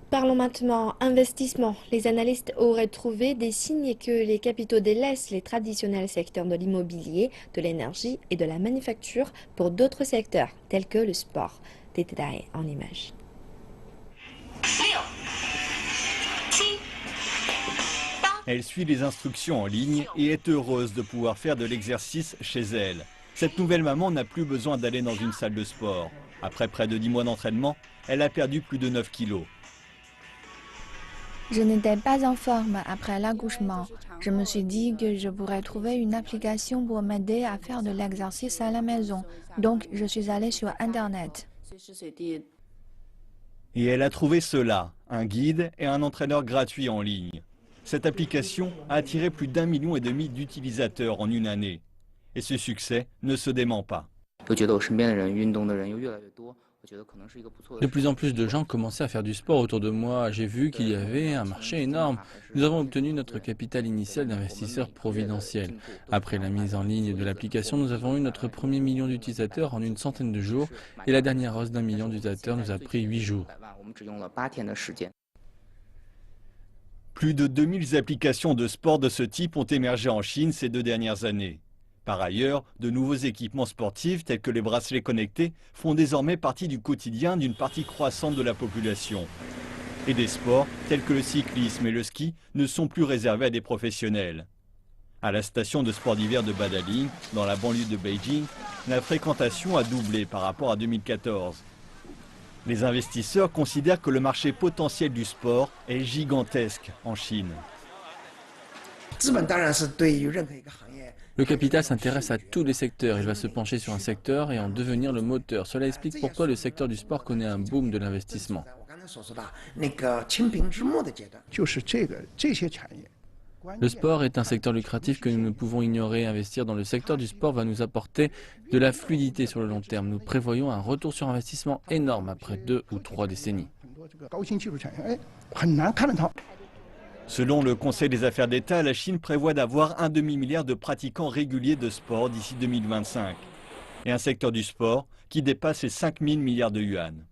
Parlons maintenant investissement. Les analystes auraient trouvé des signes que les capitaux délaissent les traditionnels secteurs de l'immobilier, de l'énergie et de la manufacture pour d'autres secteurs, tels que le sport. Des détails en images. Elle suit les instructions en ligne et est heureuse de pouvoir faire de l'exercice chez elle. Cette nouvelle maman n'a plus besoin d'aller dans une salle de sport. Après près de 10 mois d'entraînement, elle a perdu plus de 9 kilos. Je n'étais pas en forme après l'accouchement. Je me suis dit que je pourrais trouver une application pour m'aider à faire de l'exercice à la maison. Donc, je suis allée sur Internet. Et elle a trouvé cela, un guide et un entraîneur gratuit en ligne. Cette application a attiré plus d'1,5 million d'utilisateurs en une année. Et ce succès ne se dément pas. De plus en plus de gens commençaient à faire du sport autour de moi. J'ai vu qu'il y avait un marché énorme. Nous avons obtenu notre capital initial d'investisseurs providentiels. Après la mise en ligne de l'application, nous avons eu notre premier million d'utilisateurs en une centaine de jours et la dernière hausse d'1 million d'utilisateurs nous a pris 8 jours. Plus de 2000 applications de sport de ce type ont émergé en Chine ces 2 dernières années. Par ailleurs, de nouveaux équipements sportifs tels que les bracelets connectés font désormais partie du quotidien d'une partie croissante de la population. Et des sports tels que le cyclisme et le ski ne sont plus réservés à des professionnels. À la station de sport d'hiver de Badaling, dans la banlieue de Beijing, la fréquentation a doublé par rapport à 2014. Les investisseurs considèrent que le marché potentiel du sport est gigantesque en Chine. Le capital s'intéresse à tous les secteurs. Il va se pencher sur un secteur et en devenir le moteur. Cela explique pourquoi le secteur du sport connaît un boom de l'investissement. Le sport est un secteur lucratif que nous ne pouvons ignorer. Investir dans le secteur du sport va nous apporter de la fluidité sur le long terme. Nous prévoyons un retour sur investissement énorme après 2 ou 3 décennies. Selon le Conseil des affaires d'État, la Chine prévoit d'avoir un demi-milliard de pratiquants réguliers de sport d'ici 2025 et un secteur du sport qui dépasse les 5 000 milliards de yuan.